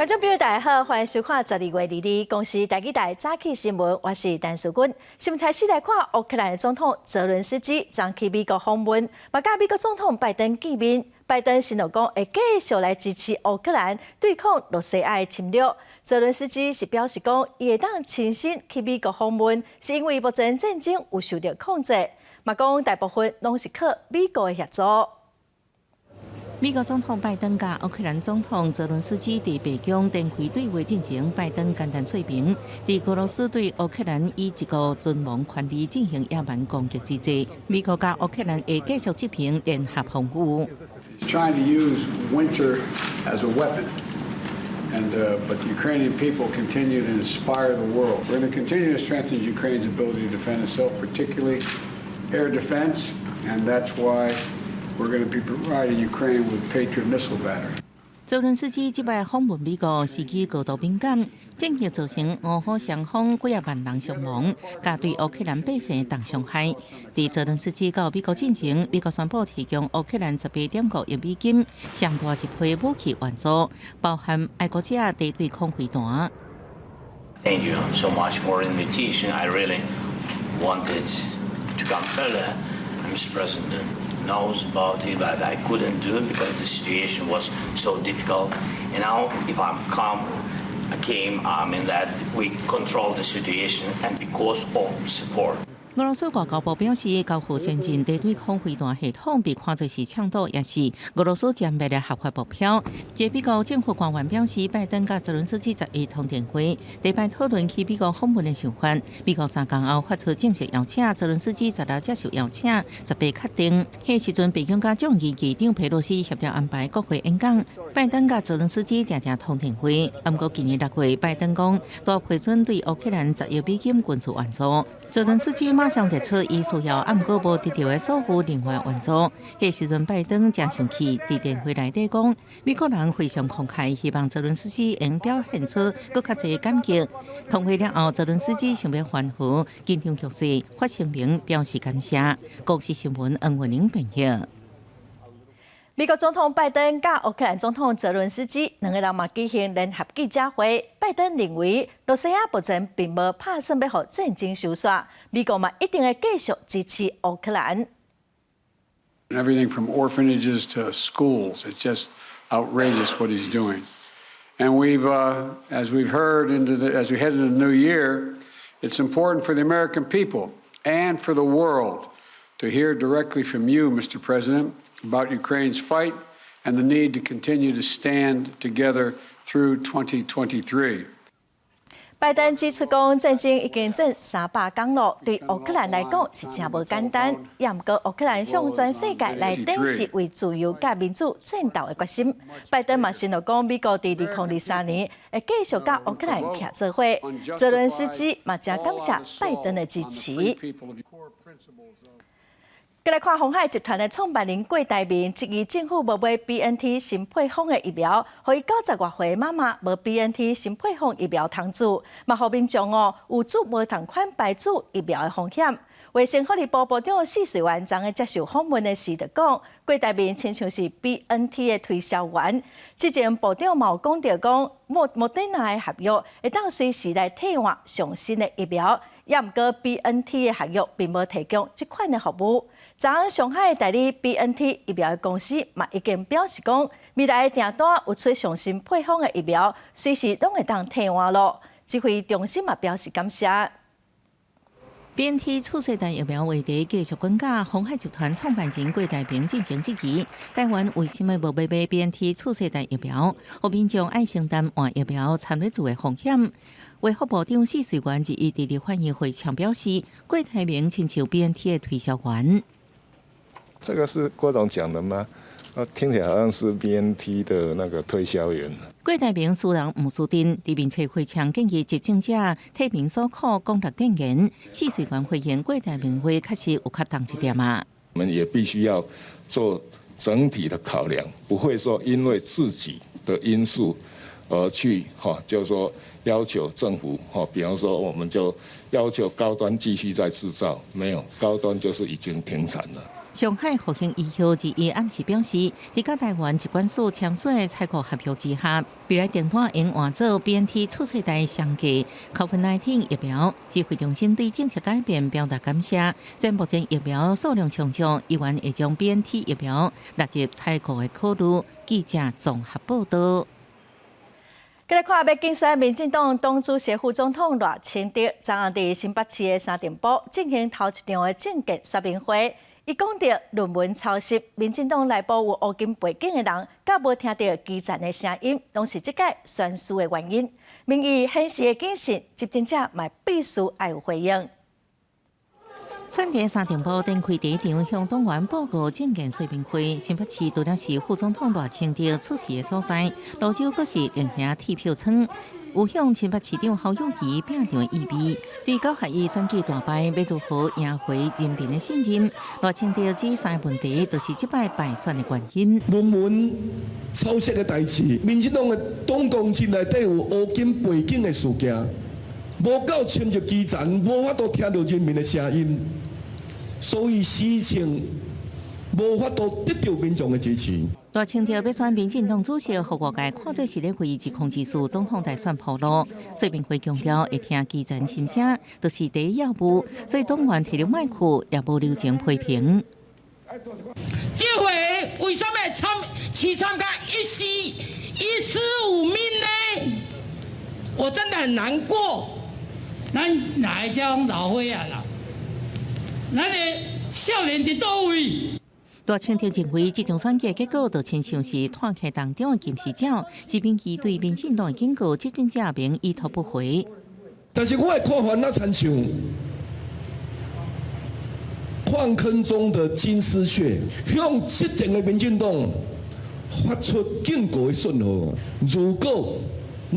观众朋友，大家好，欢迎收看12月2日公司台记台早起新闻，我是陈淑君。新闻开始来看，乌克兰的总统泽伦斯基昨去美国访问，嘛甲美国总统拜登见面。拜登承诺讲会继续来支持乌克兰对抗罗西亚的侵略。泽伦斯基是表示讲，伊会当亲身去美国访问，是因为目前战争有受到控制，嘛讲大部分拢是靠美国的协助。 美国总统拜登甲乌克兰总统泽伦斯基伫白宫展开对话进程，拜登简单说明，伫俄罗斯对乌克兰以一个存亡权利进行野蛮攻击之际，美国甲乌克兰会继续执行联合防御。Trying to use winter as a weapon, but the Ukrainian people continue to inspire the world. We're going to continue to strengthen Ukraine's ability to defend itself, particularly air defense, and that's why. We're going to be providing Ukraine with Patriot missile battery. 泽伦斯基这摆访问美国，时机高度敏感，正极造成俄乌双方几啊万人伤亡，加对乌克兰百姓重伤害。伫泽伦斯基到美国进程，美国宣布提供乌克兰18.5亿美金，上大一批武器援助，包含爱国者地对空飞弹。Thank you so much for the invitation. I really wanted to come earlier, Mr. President. Knows about it, but I couldn't do it because the situation was so difficult. And now, if I'm calm, I mean that we control the situation, and because of support. 俄罗斯外交部表示，交付先进地对空飞弹系统被看作是倡导，也是俄罗斯歼灭的合法目标。这美国政府官员表示，拜登甲泽伦斯基11通电话，礼拜讨论去美国访问的想法。美国3天后发出正式邀请，泽伦斯基16接受邀请，18确定。迄时阵，北京甲众议议长佩洛西协调安排国会演讲，拜登甲泽伦斯基常常通电话。不过今年6月，拜登讲大批准对乌克兰10亿美金军事援助。 泽伦斯基马上提出，伊需要按过无得到的所有另外援助。迄时阵，拜登正生气，伫电话内底讲，美国人非常慷慨，希望泽伦斯基能表现出更较侪感激。通话了后，泽伦斯基想要缓和紧张局势，发声明表示感谢。国际新闻恩文玲编译。 美国总统拜登甲乌克兰总统泽伦斯基两个人嘛举行联合记者会。拜登认为，罗西亚目前并无打算要互战争收煞，美国嘛一定会继续支持乌克兰。Everything from orphanages to schools, it's just outrageous what he's doing. And as we've heard as we head into the new year, it's important for the American people and for the world to hear directly from you, Mr. President. About Ukraine's fight and the need to continue to stand together through 2023. 拜登指出，讲战争已经整300天了，对乌克兰来讲是真无简单。也毋过，乌克兰向全世界来展示为自由甲民主战斗的决心。拜登嘛承诺讲，美国伫2023年会继续甲乌克兰徛做伙。泽伦斯基嘛真感谢拜登的支持。 再来看鸿海集团的创办人郭台铭，质疑政府无买 BNT 新配方的疫苗，互伊90多岁妈妈无 BNT 新配方疫苗通注，嘛互民众有注无同款排注疫苗的风险。卫生福利部部长施瑞元昨日接受访问的时就讲，郭台铭亲像是 BNT 的推销员。之前部长嘛有讲到讲，莫德纳的合约会当随时来替换上新的疫苗，也毋过 BNT 的合约并无提供这款的服务。 昨日上海代理 BNT 疫苗的公司嘛已经表示讲，未来订单有出上新配方的疫苗，随时拢会当替换咯。指挥中心嘛表示感谢。BNT 次世代疫苗话题继续滚价，鸿海集团创办人郭台铭进行质疑：台湾为什么无买 BNT 次世代疫苗？互民众爱承担换疫苗参与住的风险？卫福部长施瑞元日伊伫反映会上表示，郭台铭亲像 BNT 的推销员。 这个是郭董讲的吗？听起来好像是 BNT 的那个推销员。郭台铭私人毋输阵，伫面册会场建议执政者替民所苦，讲达建言。施瑞元回应郭台铭话，确实有较重一点啊。我们也必须要做整体的考量，不会说因为自己的因素而去就是说要求政府比方说我们就要求高端继续在制造，没有高端就是已经停产了。上海复兴医学日伊暗时表示，伫甲台湾疾管署签署的采购合约之下，未来定单用换做 BNT 次世代上架 COVID-19 疫苗。指挥中心对政策改变表达感谢，虽然目前疫苗数量充足，依然会将 BNT 疫苗纳入采购的考虑。记者综合报道。今日看要竞选民进党党主席、副总统赖清德，昨暗伫新北市的三重埔进行头一场的政见说明会。伊讲到论文抄袭，民进党内部有乌金背景的人，甲无听到基层的声音，拢是即届选输的原因。民意显示的警示，执政者嘛必须要有回应。选在三重埔展开第一场向党员报告政见说明会，新北市除了是副总统赖清德出席的所在，泸州阁是另行铁票仓，有向新北市长侯友宜拼场意味。对高学伊选举大败，要如何赢回人民的信任？赖清德指三个问题，就是即摆败选的原因。论文抄袭的代志，民进党的党公职内底有乌金背景的事件，无够深入基层，无法度听到人民的声音。所以事情无法度得到民众的支持。赖清德要选民进党主席，互外界看做是咧为指控之诉总统大选铺路。说明会强调会听基层心声，就是第一要务。所以党员提了麦克，也无留情批评。这回为什么参加115名呢？我真的很难过。咱哪一种老伙仔啦？咱的少年伫倒位？赖清德认为，这场选举结果就亲像是拖客当中的金丝鸟，是民意对民进党的警告，执政者明一头不回。但是我的看法那参像矿坑中的金丝雀，向执政的民进党发出警告的讯号。如果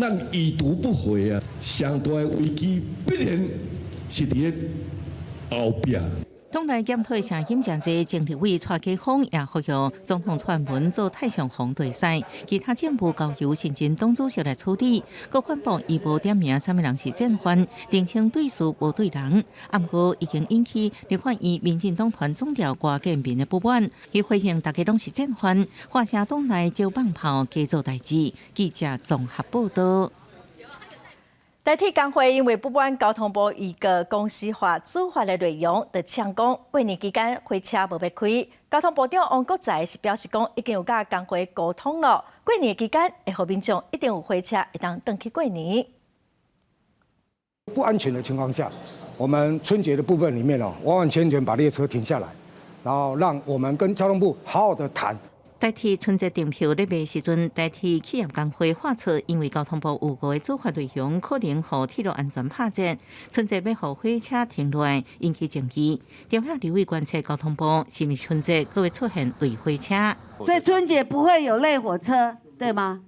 咱已读不回啊，上大的危机必然是伫咧后壁。党内检讨声音真济，政治委蔡家峰也呼吁总统传文做太上皇对赛，其他政务交由新任党主席来处理。各反驳伊无点名什么人是战犯，澄清对事无对人。不过已经引起立法院民进党团总调郭建民的不满，伊回应大家拢是战犯，话声党内招棒炮加做代志。记者综合报道。台铁工会因为不满交通部预告公司化处罚的内容，就呛讲过年期间火车无要开。交通部长王国材是表示讲，已经有甲工会沟通了，过年期间会互民众一定有火车会当回去过年。不安全的情况下，我们春节的部分里面完完全全把列车停下来，然后让我们跟交通部好好的谈。台铁春节订票咧卖时阵，台铁企业工会发出，因为交通部有误的处罚内容，可能互铁路安全拍折，春节要互火车停落来，引起争议。调查立委观察交通部是咪春节可会出现累火车？所以春节不会有累火车，对吗？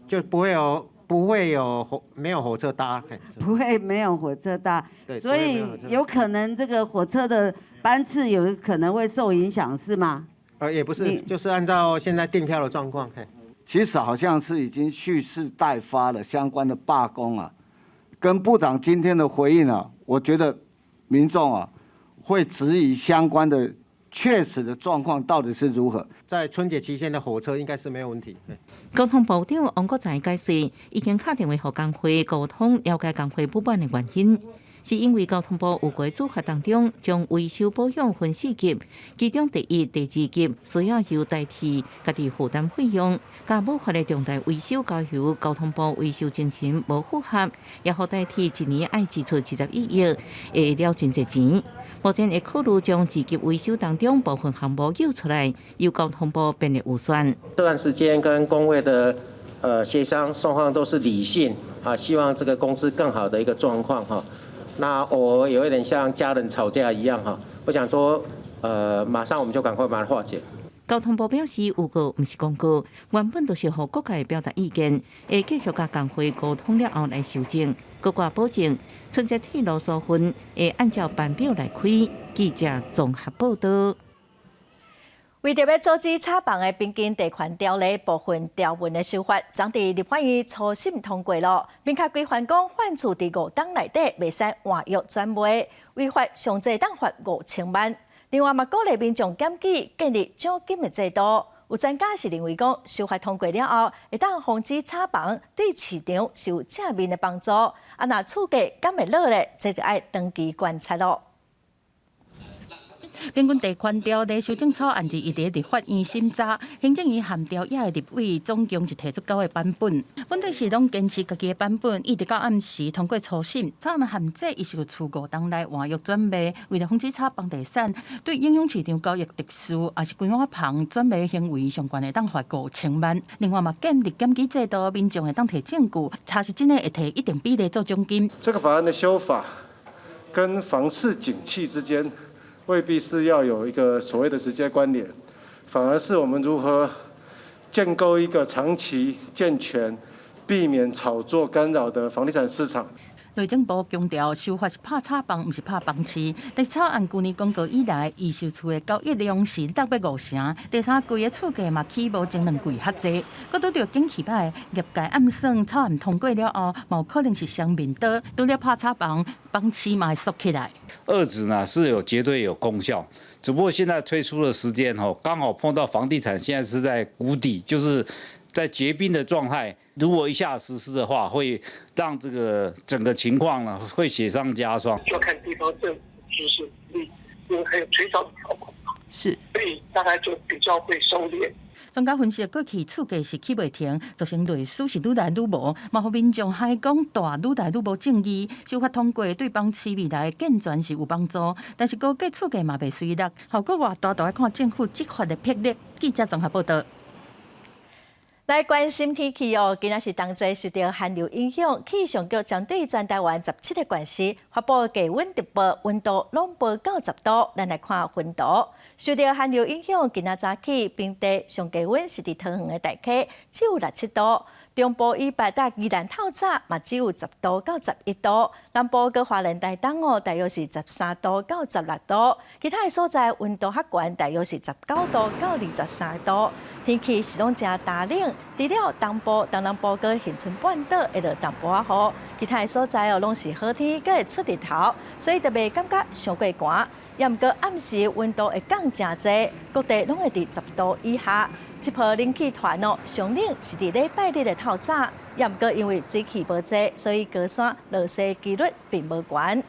就不会有没有火车搭，不会没有火车搭，所以有可能这个火车的班次有可能会受影响，是吗？也不是，就是按照现在订票的状况。其实好像是已经蓄势待发了相关的罢工啊，跟部长今天的回应啊，我觉得民众啊会质疑相关的确实的状况到底是如何。在春节期间的火车应该是没有问题。交通部长王国材解释，已经打电话和工会沟通，了解工会不满的原因。是因为交通部有过处罚当中，将维修保养分4级，其中第1、第2级需要由台铁家己负担费用，甲无法的重大维修交由交通部维修精神无符合，也互台铁一年爱支出71亿，会了真侪钱。目前会考虑将2级维修当中部分项目揪出来，由交通部编列预算。这段时间跟工会的协商双方都是理性啊，希望这个公司更好的一个状况哈。那偶尔有一点像家人吵架一样哈，我想说，马上我们就赶快把它化解。交通部表示，有告不是公告，原本就是互各界表达意见，会继续甲工会沟通了后来修正。各界保证，春节铁路疏分会按照班表来开。记者综合报道。为着要阻止炒房的边境地权条例部分条文的修法，昨伫立法院初审通过了，并且规范讲换厝伫5档内底袂使换约转卖，违法上最当罚5000万。另外，嘛鼓励民众检举建立奖金的制度。有专家是认为讲，修法通过了后，会当防止炒房，对市场是有正面的帮助。若厝价敢会落咧，这就要长期观察咯。根据第款条例修正草案是一直伫法院审查，行政院函调也立委总共是提出9个版本。本地是拢坚持家己的版本，一直到暗时通过初审。草案限制伊是有厝5档内换约转卖，为了防止炒房地产对影响市场交易特殊，也是规划旁转卖行为相关的当罚5000万。另外嘛，建立检举制度，民众会当提证据，查是真的会提一定比例做奖金。这个法案的修法跟房市景气之间未必是要有一个所谓的直接关联，反而是我们如何建构一个长期健全、避免炒作干扰的房地产市场。内政部强调，修法是拍炒房，不是拍房市。但是草案去年公告以来，预售厝的交易量是650成，第三季的厝价嘛起无前2季较济。佮拄着景气歹，业界暗算草案通过了后，嘛有可能是双面刀，除了拍炒房，房市嘛会缩起来。二指呢是绝对有功效，只不过现在推出的时间刚好碰到房地产现在是在谷底，就是在结冰的状态。如果一下实施的话，会让这个整个情况呢会雪上加霜。就要看地方政府支持力，因为还有追缴的条款，是，所以大概就比较会收敛。专家分析，过去厝价是起袂停，造成类似是愈来愈无，嘛互民众还讲大愈来愈无正义。修法通过对房市未来的健全是有帮助，但是估计厝价嘛袂随落，后果偌大，要看政府执法的魄力。记者综合报道。来关心天气哦，今仔是同齐受到寒流影响，气象局针对全台湾17个县市发布低温特报，温度拢报90度。咱来看温度，受到寒流影响，今仔早起平地上低温是伫桃园的大溪，只有17度。中部以北到宜兰透早嘛只有10度到11度，南部跟花莲台东哦，大约是13度到16度，其他的所在温度较悬，大约是19度到23度。天气是拢正大冷，除了东部、东南部跟恒春半岛会落淡薄仔雨，其他的所在哦拢是好天，佮会出日头，所以特别感觉伤过寒。也毋过暗时温度会降真济，各地拢会伫10度以下。这波冷气团哦，上冷是伫礼拜日的透早，也毋过因为水汽无济，所以高山落雪几率并无悬。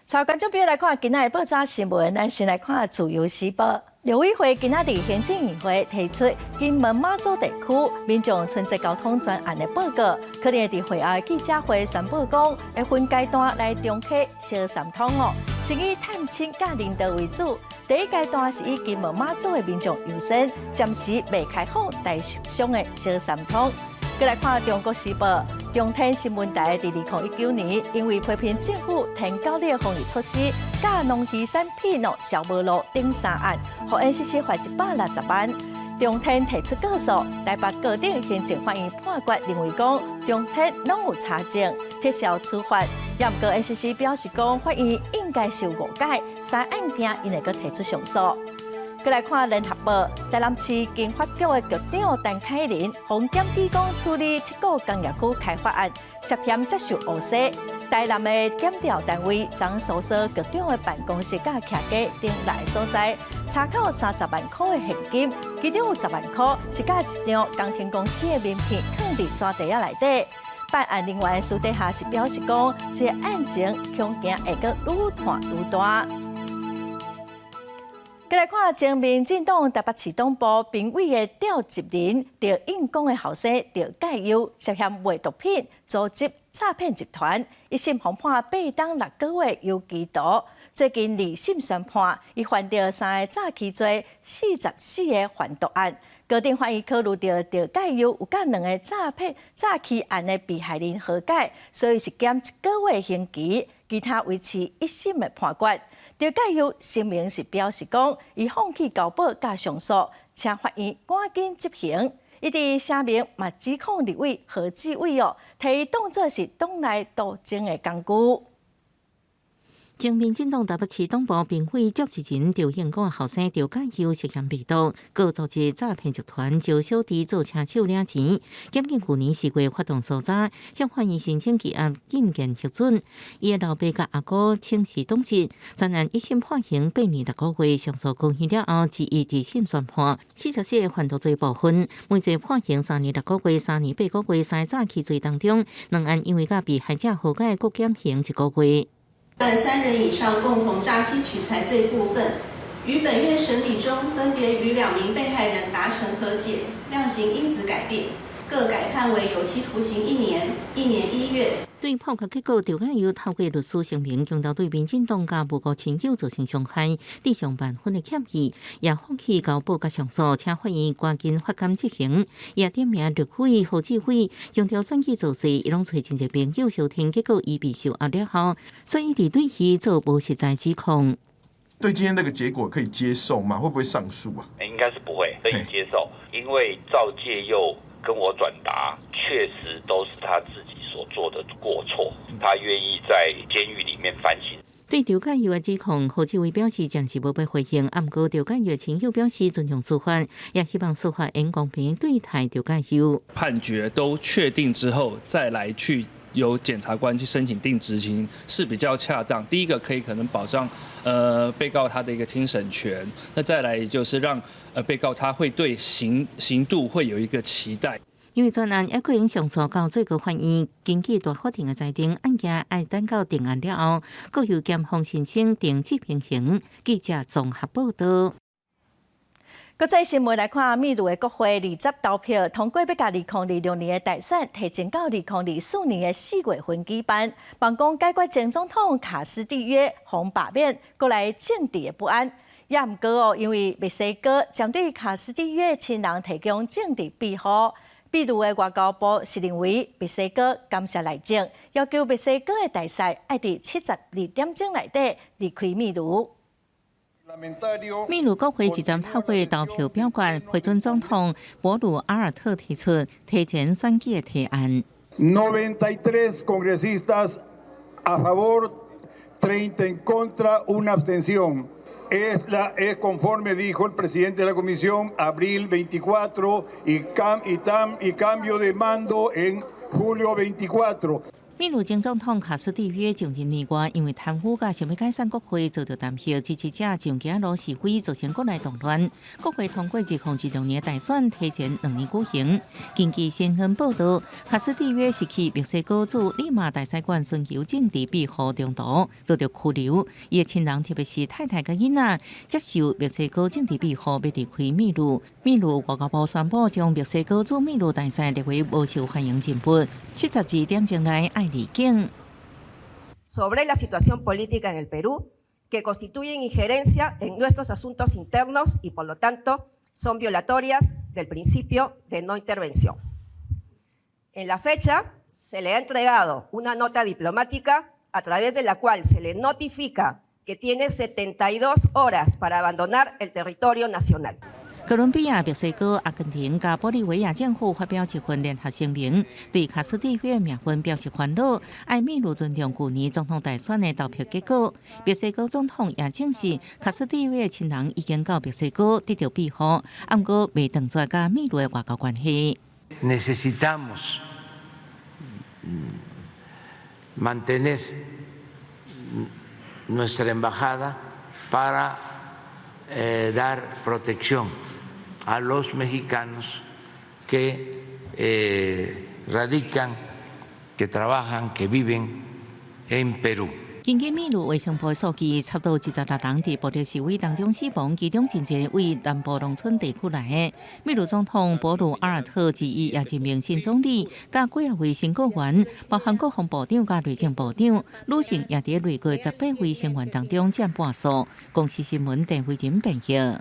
从观众朋友来看，今仔的报纸新闻，咱先来看《自由时报》。陆委会今仔日行政院会提出金门马祖地区民众春节交通专案的报告，可能会伫会后的记者会宣布讲，会分阶段来重启小三通哦，是以探亲甲领导为主。第一阶段是以金门马祖的民众优先，暂时未开放大商的小三通。再来看《中国时报》，中天新闻台伫2019年因为批评政府停交的防疫措施，甲农渔产品销无路顶3案，互 NCC 罚160万。中天提出告诉，台北高等行政法院判决认为讲，中天拢有查证，撤销处罚。也毋过 NCC 表示讲，法院应该是有误解，3案件因会阁提出上诉。再来看《联合报》，台南市经发局的局长陈凯琳，向检举讲处理7个工业区开发案，涉嫌接受污洗。台南的检调单位将搜索局长的办公室甲徛家等内所在，查扣30万块的现金，其中有10万块是甲一张工程公司的名片放伫纸袋仔内底。办案人员私底下是表示讲，这个案情恐惊会阁愈拖愈大。再来看前民进党台北市党部评委的廖吉林，着应公的后生着介佑，涉嫌卖毒品、组织诈骗集团，一审红判8当6个月有期徒。最近2审宣判，伊犯着3个诈欺罪、44个贩毒案。高等法院考虑到着介佑有甲2个诈欺案的被害人和解，所以是减1个月刑期，其他维持1审的判决。廖介佑声明是表示讲，伊放弃交保甲上诉，请法院赶紧执行。伊伫声明嘛指控立委何志伟提伊当作是党内斗争的工具。前民进党台北市党部评委召集人赵宪国后生赵介休涉嫌被盗，各组织诈骗集团招小弟做车手领钱。检警去年4月发动搜查，向法院申请羁押禁见核准。伊的老爸甲阿哥请示董事，专案一审判刑8年6个月，上诉公议了后，至一审宣判44个犯罪罪部分，每罪判刑3年6个月、3年8个月。3早起罪当中，2案因为甲被害者和解，各减刑1个月。3人以上共同诈欺取财罪部分，于本院审理中分别与2名被害人达成和解，量刑因此改变，各改判为有期徒刑1年、1年1月。对判决结果，赵介休透过律师声明，强调对民进党甲无辜亲友造成伤害，致上万分的歉意，也放弃交保甲上诉，请法院赶紧发监执行。也点名律委、何志辉，强调选举造势，伊拢找真侪朋友收听，结果伊被受压了后，所以伫对伊做无实在指控。对今天这个结果可以接受吗？会不会上诉啊？应该是不会，可以接受，因为赵介佑跟我转达，确实都是他自己所做的过错，他愿意在监狱里面反省。对赵介佑的指控，何志伟表示暂时无被回应。不过赵介佑亲友表示尊重司法，也希望司法用公平对待赵介佑。判决都确定之后，再来去由检察官去申请定执行是比较恰当。第一个可能保障被告他的一个听审权，那再来就是让被告他会对刑度会有一个期待。因为专案还可以上诉到最高法院，根据大法庭的裁定，案件要等到定案了后，各由检方申请停止平刑。记者综合报道。国际新闻来看，秘鲁的国会20投票通过，要甲2026年的大选提前到2024年的4月份举办，帮讲解决前总统卡斯蒂约被罢免，过来政治的不安。也毋过因为墨西哥将对卡斯蒂约亲人提供政治庇护。秘鲁的外交部是认为墨西哥干涉内政，要求墨西哥的大使要伫72点钟内底离开秘鲁。秘鲁国会即将透过投票表决批准总统博鲁阿尔特提出提前选举的提案。93 congresistas a favor, 30 en contra, una abstención. Es conforme dijo el presidente de la Comisión, abril 24 y cambio de mando en julio 24. 秘鲁前总统卡斯蒂约上任年外，因为贪腐甲想要解散国会，遭到弹劾，支持者上街路示威，造成国内动乱。国会通过2026年大选提前2年举行。根据新闻报道，卡斯蒂约是去墨西哥驻利马大使馆寻求政治庇护中途，遭到拘留。伊的亲人，特别是太太甲囡仔，接受墨西哥政治庇护，要离开秘鲁。秘鲁外交部宣布，将墨西哥驻秘鲁大使列为无受欢迎人物，72点钟内爱离境。Sobre la situación política en el Perú, que constituyen injerencia en nuestros asuntos internos y por lo tanto son violatorias del principio de no intervención. En la fecha, se le ha entregado una nota diplomática a través de la cual se le notifica que tiene 72 horas para abandonar el territorio nacional. 哥伦比亚、墨西哥、阿根廷甲玻利维亚政府发表一份联合声明，对卡斯蒂约命运表示烦恼，爱秘鲁尊重去年总统大选的投票结果。墨西哥总统也证实，卡斯蒂约的亲人已经到墨西哥得到庇护，不过未断绝甲秘鲁的外交关系。Necesitamos mantener nuestra embajada para dar protección a los mexicanos que radican, que trabajan, que viven en Perú. 根据秘鲁卫生部数据，差不多76人伫暴力示威当中死亡，其中真侪为南部农村地区来的。秘鲁总统博鲁阿尔特之一也任命新总理，甲几啊位新国员，包含国防部长甲内政部长，女性也伫内阁18位成员当中占半数。公司新闻陈慧仁编译。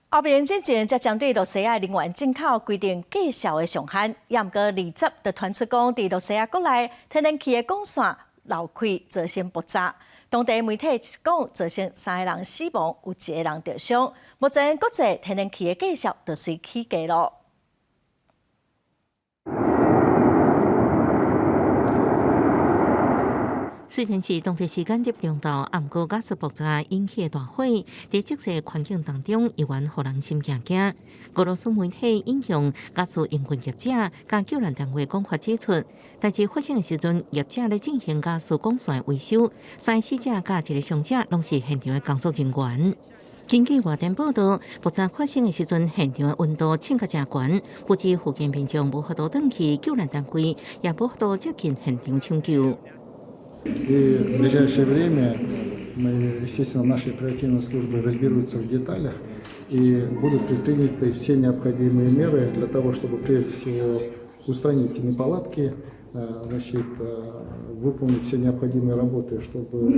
欧盟之前才针对洛西亚能源进口规定计销的上限，也毋过20就传出讲，伫洛西亚国内天然气的管线漏开，造成爆炸。当地媒体讲，造成3个人死亡，有1个人受伤。目前国际天然气的计销就随起价咯。虽然是当地时间入中昼，不过加速爆炸引起大火，在即个环境当中，依然互人心惊惊。俄罗斯媒体引用加速营运业者甲救援单位讲法指出，代志发生的时阵，业者咧进行加速管线维修，3个死者甲1个伤者拢是现场的工作人员。根据外电报道，爆炸发生的时阵，现场的温度升到真悬，不止附近民众无法度转去，救援单位也无法度接近现场抢救。И в ближайшее время мы, естественно, наши оперативные службы разберутся в деталях и будут предприняты все необходимые меры для того, чтобы прежде всего устранить неполадки, значит, выполнить все необходимые работы, чтобы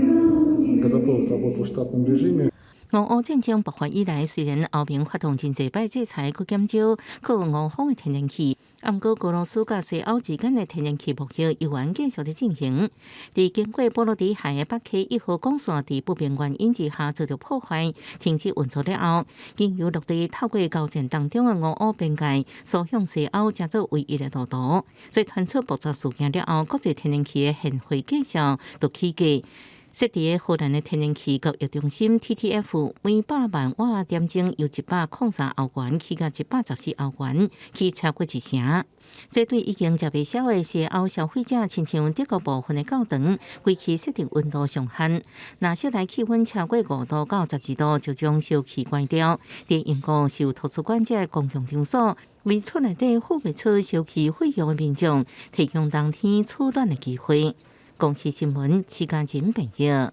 газопровод работал в штатном режиме. 俄乌战争爆发以来，虽然欧盟发动真济摆制裁去减少靠俄方的天然气，不过俄罗斯甲西欧之间的天然气贸易依然继续在进行。在经过波罗的海的北溪1号管线在不明原因之下遭到破坏，停止运作了后，经由陆地透过交战当中的俄乌边界，所向西欧成做唯一的路途。所以传出爆炸事件了后，国际天然气的现货计价就起价。设伫荷兰的天然气交易中心 TTF 每100万瓦点钟由103欧元起到114欧元，起超过1成。这对已经食袂消的西欧消费者，亲像德国部分的教堂，规期设定温度上限，若室内气温超过5度到12度，就将烧气关掉。在英国受图书馆这公共场所，为厝内底付不出烧气费用的民众，提供当天取暖的机会。公视新闻，时间真朋友。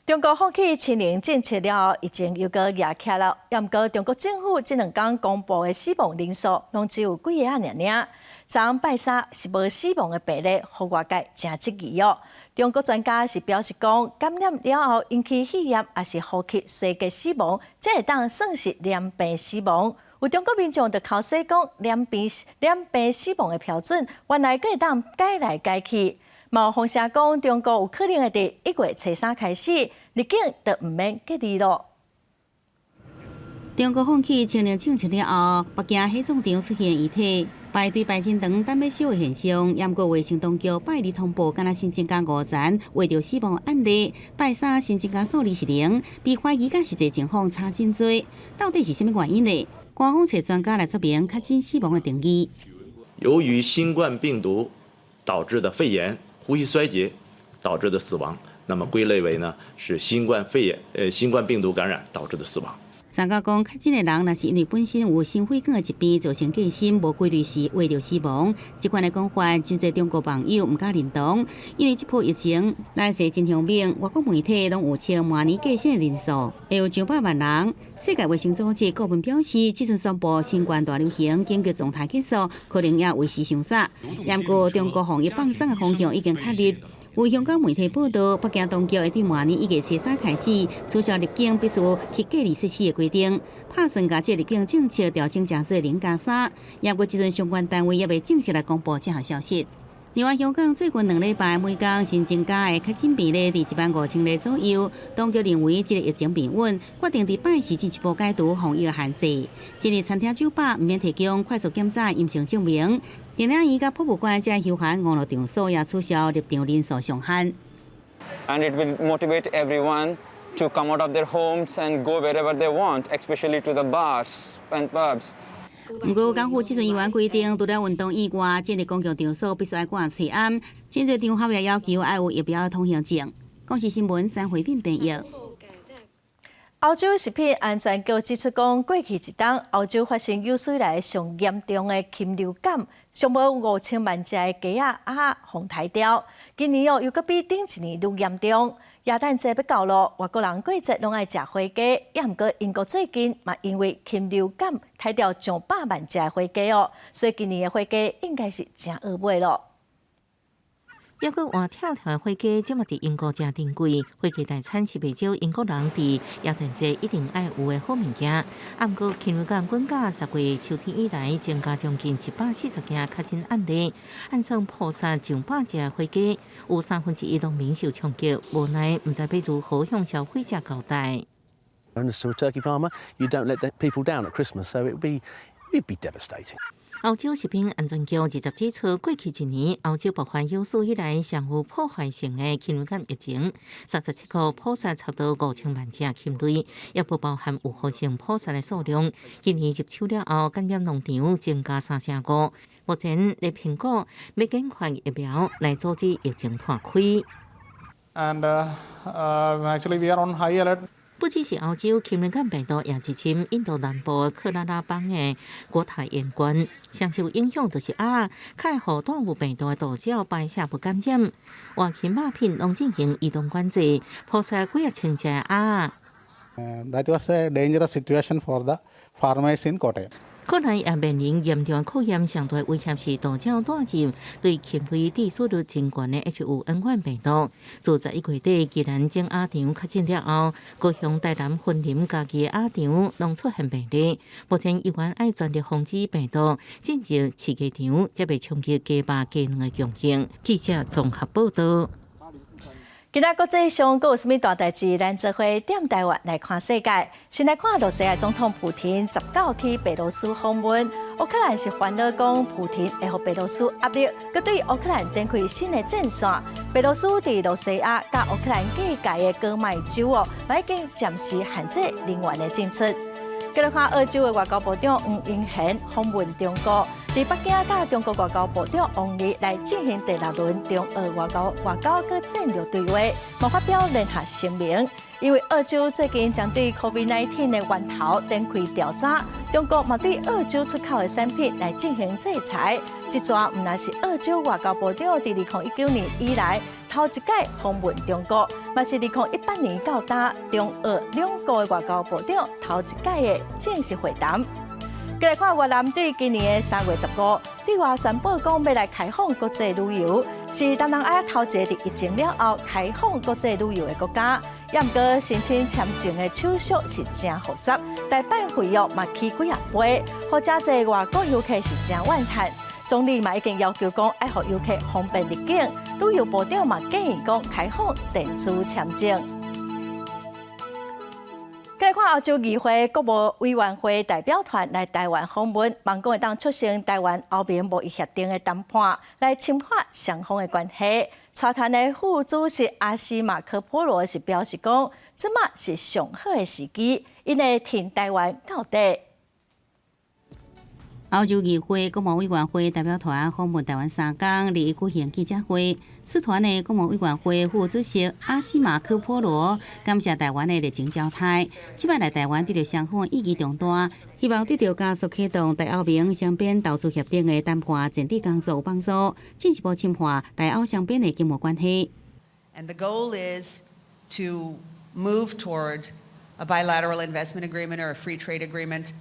中国放弃清零政策了后，疫情又搁压起了。不过，中国政府这2天公布的死亡人数，拢只有几个尔。昨拜三是无死亡的病例，互外界真质疑哦。中国专家是表示讲，感染了后引起肺炎，也是呼吸衰竭死亡，这会当算是染病死亡。有中国民众就口说讲，染病死亡的标准，原来搁会当改来改去。有风声讲，中国有可能会伫1月初3开始，入境就唔免隔离咯。中国放弃清零政策了后，北京火葬场出现遗体排队排真长等要烧的现象。不过卫生当局拜二通报，敢若新增加5件未着死亡案例。拜三新增加数字是0，被怀疑甲实际情况差真多。到底是什么原因呢？官方找专家来说明确诊死亡的定义。由于新冠病毒导致的肺炎、呼吸衰竭导致的死亡，那么归类为呢是新冠病毒感染导致的死亡。专家讲，确诊的人若是因为本身有心血管的疾病造成过身，无规律时未着死亡。这款的讲法，真侪中国网友唔敢认同，因为这波疫情来势真凶猛，外国媒体拢有称明年过身的人数会有900万人。世界卫生组织顾问表示，即阵宣布新冠大流行紧急状态结束，可能也为时尚早。不过，中国防疫放松的方向已经确立。有香港媒体报道，北京当局会对明年1月初3开始取消入境必须去隔离设施的规定，打算将这入境政策调整成做0+3。不过，即阵相关单位也未正式来公布这项消息。另外，香港最近2礼拜每天新增加的确诊病例伫15000例左右。当局认为这个疫情平稳，决定伫拜四进一步解除防疫的限制。今日餐厅酒吧唔免提供快速检查阴性证明。电影院甲博物馆这休闲娱乐场所也取消入场人数上限。And it will motivate everyone to come out of their homes and go wherever they want, especially to the bars and pubs. 不过，港府即阵议员规定，除了运动以外，这类公共场所必须要挂喙安。真侪场合也要求要有疫苗通行证。公视新闻3回应朋友。欧洲食品安全局指出，讲过去一冬，欧洲发生有史以来上严重的禽流感，上无5000万只的鸡仔红台雕。今年又搁比顶一年愈严重。耶诞节要到咯，外国人过节拢爱食火鸡，也毋过英国最近嘛因为禽流感杀掉上100万只的火鸡哦，所以今年的火鸡应该是真好买咯。抑个活跳跳的火鸡，即嘛伫英国真珍贵。火鸡大餐是袂少英国人伫耶诞节一定爱有的好物件。不过禽流感菌价10月秋天以来增加将近140件确诊案例，按算扑杀上100只火鸡，有1/3农民受冲击，无奈毋知要如何向消费者交代。And as to a turkey farmer, you don't let people down at Christmas, so it'd be devastating. 澳洲食品安全局20指出，过去一年，澳洲爆发有史以来上有破坏性的禽流感疫情，37个扑杀超过5000万只禽类，也不包含有害性扑杀的数量。今年入秋了后，感染农场增加3成5。目前在评估要研发疫苗来阻止疫情扩开。And actually, we are on high alert. 不只是澳洲禽流感病毒也入侵印度南部克拉拉邦的国泰沿岸，上受影响就是鸭，较互动物病毒的大小白下不感染。活禽马品拢进行移动管制，扑杀几啊千只鸭。That was a dangerous situation for the farmers in Kottayam. 可能也面临严重考验，上大威胁是大鸟带入对禽类致死率真悬的 H5N1 病毒。自11月底，既然种鸭场确诊了后，高雄台南分林家己的鸭场拢出现病例。目前医院爱全力防止病毒进入饲鸡场，才袂冲击鸡肉、鸡卵的供应。记者综合报道。今仔国际上，阁有甚物大代志？咱做伙踮台湾来看世界。先来看罗西亚总统普廷19去白罗斯访问，乌克兰是烦恼讲普廷会互白罗斯压力，佮对乌克兰展开新的战线。白罗斯伫罗西亚甲乌克兰界界的戈麦州已经暂时限制人员的进出。继续看澳洲的外交部长黄英贤访问中国，伫北京甲中国外交部长王毅来进行第6轮中俄外交佮战略对话，冇发表联合声明。因为澳洲最近将对 COVID-19 的源头展开调查，中国嘛对澳洲出口的产品来进行制裁。这桩唔那是澳洲外交部长伫2019年以来头一届访问中国，嘛是2018年到达中俄两国的外交部长头一届的正式会谈。再来看越南对今年的3月15对外宣布讲要来开放国际旅游，是东南亚头一个伫疫情了后开放国际旅游的国家。也毋过申请签证的手续是真复杂，代办费用嘛起几啊倍，或者这外国游客是真怨叹。总理嘛已经要求讲爱互游客方便入境，旅游部长嘛建议讲开放电子签证。再看澳洲议会国务委员会代表团来台湾访问，望讲会当促成台湾欧美贸易协定的谈判，来深化双方的关系。财团的副主席阿西马科波罗是表示讲，即马是上好的时机，因会挺台湾到底。澳洲议会国务委员会代表团访问台湾3天，立举行记者会。此团的国务委员会副主席阿西马科波罗感谢台湾的热情招待，即摆来台湾得到双方意义重大，希望得到加速启动台澳明双边投资协定的谈判前置工作有帮助，进一步深化台澳双边的经贸关系。And the goal is to move toward a bilateral investment agreement or a free trade agreement,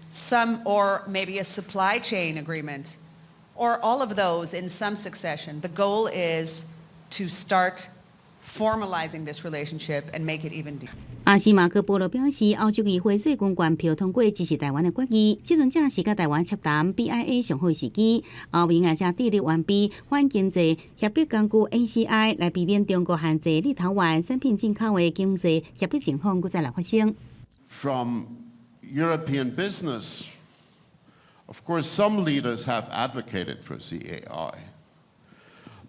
or maybe a supply chain agreement, or all of those in some succession. The goal is to start formalizing this relationship and make it even deeper. 阿西马科波罗表示，澳洲议会最高选票通过支持台湾的决议，这阵正是甲台湾洽谈 BIA 上好时机。欧盟也正致力完备反经济协调工具 ACI 来避免中国限制立陶宛产品进口的经济协调情况，搁再来发生。From European business, of course, some leaders have advocated for CAI.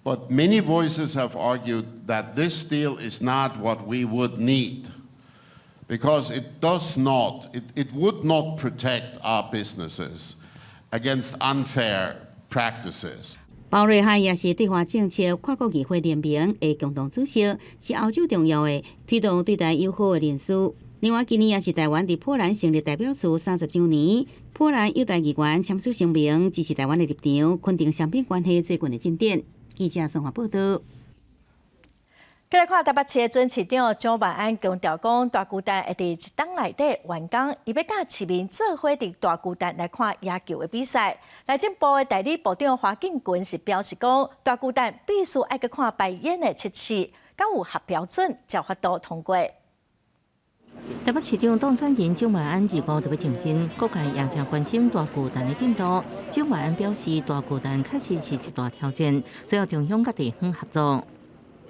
But many voices have argued that this deal is not what we would need because it would not protect our businesses against unfair practices. 鲍瑞海也是对华政策跨国议会联名的共同主席，是澳洲重要的推动对台友好的论述。另外，今年也是台湾伫波兰成立代表处30周年，波兰友台议员签署声明，支持台湾的立场，肯定双边关系最近的进展。记者综合报道。再来看台北市的准市长蒋万安强调讲，大巨蛋会伫一档内底完工，伊要甲市民做伙伫大巨蛋来看野球的比赛。内政部的代理部长华敬群是表示讲，大巨蛋必须爱去看排演的设施，敢有合标准，才法度通过。台北市长当选人蒋万安2号特别证真，各界也正关心大巨蛋的进度。蒋万安表示，大巨蛋确实是一大挑战，需要中央甲地方合作，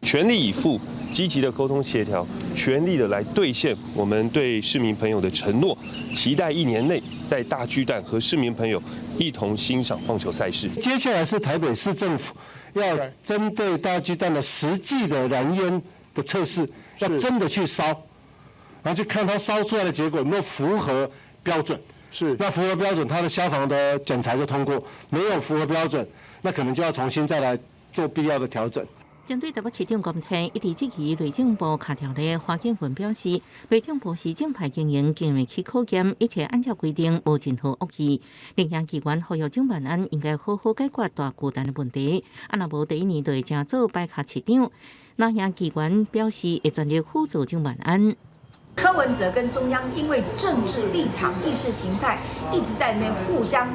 全力以赴积极的沟通协调，全力的来兑现我们对市民朋友的承诺，期待1年内在大巨蛋和市民朋友一同欣赏棒球赛事。接下来是台北市政府要针对大巨蛋的实际的燃烟的测试，要真的去烧，然后去看它烧出来的结果有没有符合标准。是，那符合标准，它的消防的检查就通过；没有符合标准，那可能就要重新再来做必要的调整。针对台北市长公厅一直质疑内政部下条例，华建文表示，内政部是正派经营，经未去考检，一切按照规定，无任何恶意。领养机关呼吁蒋万安应该好好解决大巨蛋的问题，若无第1年就会正做摆卡市长。领养机关表示会全力辅助蒋万安。柯文哲跟中央因为政治立场、意识形态一直在那边互相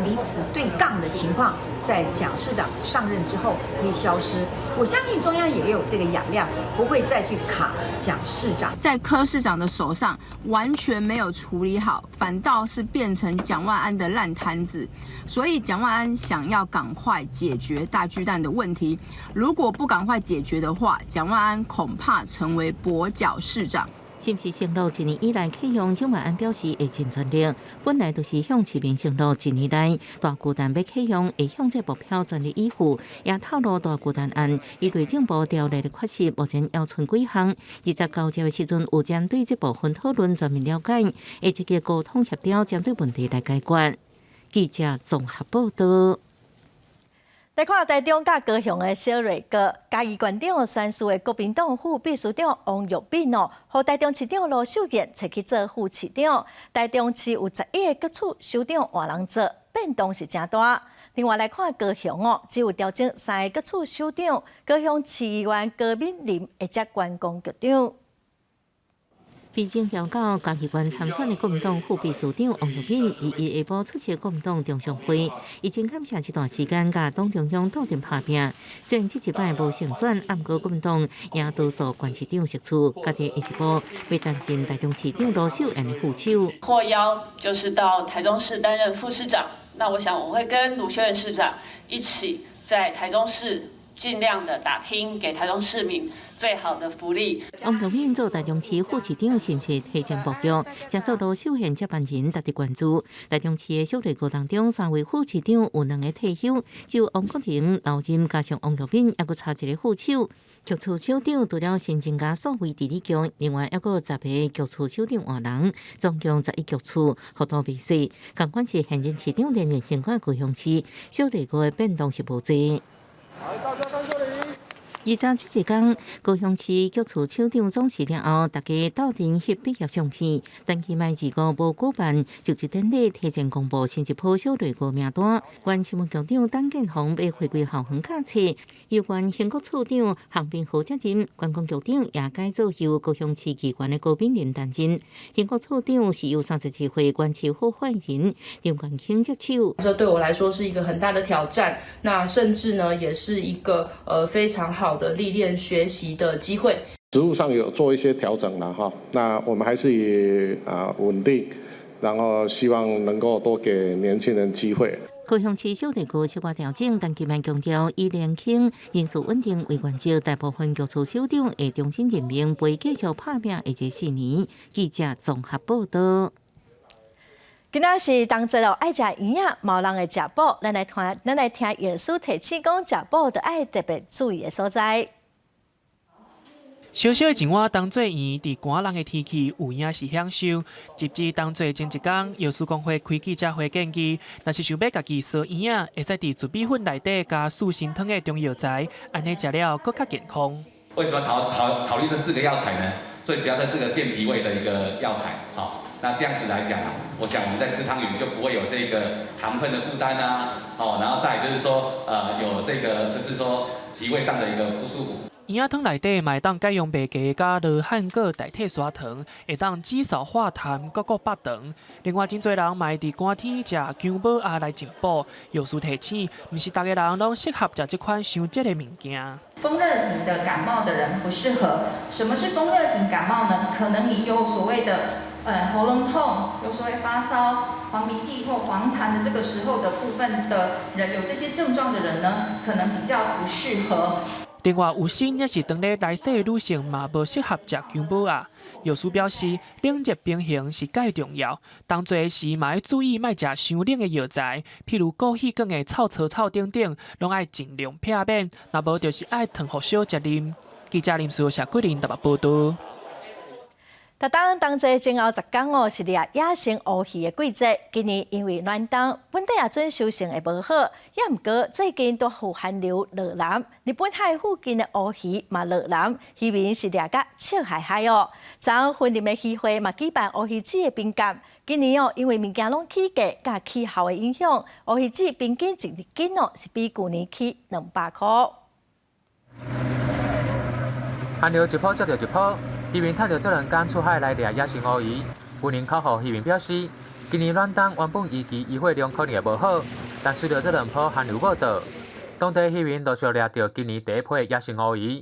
彼此对杠的情况，在蒋市长上任之后可以消失。我相信中央也有这个雅量，不会再去卡蒋市长。在柯市长的手上完全没有处理好，反倒是变成蒋万安的烂摊子。所以蒋万安想要赶快解决大巨蛋的问题，如果不赶快解决的话，蒋万安恐怕成为跛脚市长。新市承诺1年以来启用，蒋万安表示会尽全力。本来就是向市民承诺1年来大巨蛋要启用，会向这目标全力以赴。也透露大巨蛋案依内政部条例的确实，目前要存几项。29节的时阵有针对这部分讨论全面了解，会积极沟通协调，针对问题来解决。记者综合报道。来看台中甲高雄的小瑞哥，嘉义县长选输的国民党副秘书长王玉敏和台中市长罗秀燕找去做副市长。台中市有11个局处首长换人做，变动是真大。另外来看高雄只有调整3个局处首长，高雄市议员高敏林会接关公局长。被征调到嘉义县参选的国民党副秘书长王玉敏，2日下晡出席国民党中常会，已经感谢一段时间甲党中央斗阵打拼。虽然这一摆无胜选，不过国民党也多数县市长释出，家己下一步要担任台中市长罗秀燕的副手。获邀就是到台中市担任副市长，那我想我会跟卢秀燕市长一起在台中市尽量的打拼，给台中市民最好的福利。王玉敏做台中市副市长，是不是提前布局？将做罗秀燕接班人，值得关注。台中市的小队伍当中，3位副市长有2个退休，只有王国成留任，加上王玉敏，还佫差一个副手。局处首长除了新增加数位治理局，另外还佫10个局处首长换人，总共11局处，互动未细。同款是现任市长连任新冠高雄市，小队伍的变动是无济。23这一天，高雄市局处首长总辞了后，大家斗阵翕毕业相片。但期迈2个无举办就职典礼，提前公布新一波小队伍名单。原新闻局长陈建宏要回归校园教册，有关刑局处长洪斌豪接任，观光局长也改做由高雄市议员的高炳林担任。刑局处长是由37岁关市副发言人林冠卿接手。这对我来说是一个很大的挑战，那甚至呢也是一个非常好的历练学习的机会。职务上有做一些调整了哈，那我们还是以稳定，然后希望能够多给年轻人机会。高雄市小队伍小可调整，但期盼强调以年轻、人数稳定为原则，大部分局处首长会重新任命，会继续拍拼下这4年。记者综合报道。今仔是同节爱食营养，冇人会食饱。咱来听耶稣提醒讲，食饱就爱特别注意的所在。小小的一碗当做圆，伫寒冷的天气有影是享受。直至当做前一天，耶稣公会开记者会建议，若是想要家己烧圆仔，会使伫自备粉内底加素心汤的中药材，安尼食了更较健康。为什么考虑这4个药材呢？最主要这是个健脾胃的一个药材，好。那这样子来讲啊，我想我们在吃汤圆就不会有这个糖分的负担啊，然后再就是说有这个就是说脾胃上的一个不舒服。圆仔汤内底嘛会当改用白鸡加罗汉果代替砂糖，会当止扫化痰、谷骨腹肠。另外，真侪人嘛会伫寒天食姜母鸭来进补。药师提醒，毋是大家人拢适合食这款伤热的物件。风热型的感冒的人不适合。什么是风热型感冒呢？可能你有所谓的喉咙痛，有所谓发烧、黄鼻涕或黄痰的这个时候的部分的人，有这些症状的人呢，可能比较不适合。另外，有新也是当咧来西的女性嘛，无适合食姜母啊。药师表示，冷热平衡是介重要，当做时嘛要注意莫食伤冷的药材，譬如枸杞根的臭草草等等，拢爱尽量避免。若无就是爱烫互烧食啉。记者林书谢桂林台北报道。台东冬至前后10天哦，是掠野生乌鱼的季节。今年因为暖冬，本地也准收成会无好，也毋过最近都有寒流落南，日本海附近的乌鱼嘛落南，渔民是掠甲笑嗨嗨哦。昨婚林的渔会嘛举办乌鱼子的宾感。今年哦，因为物件拢起价，甲气候的影响，乌鱼子平均一日斤哦是比旧年起200块。寒流一波接着一波。渔民趁着这2天出海来掠野生乌鱼，本人口号渔民表示，今年暖冬原本预期渔获量可能会无好，但随着这2波寒流报道，当地渔民陆续掠到今年第一批野生乌鱼。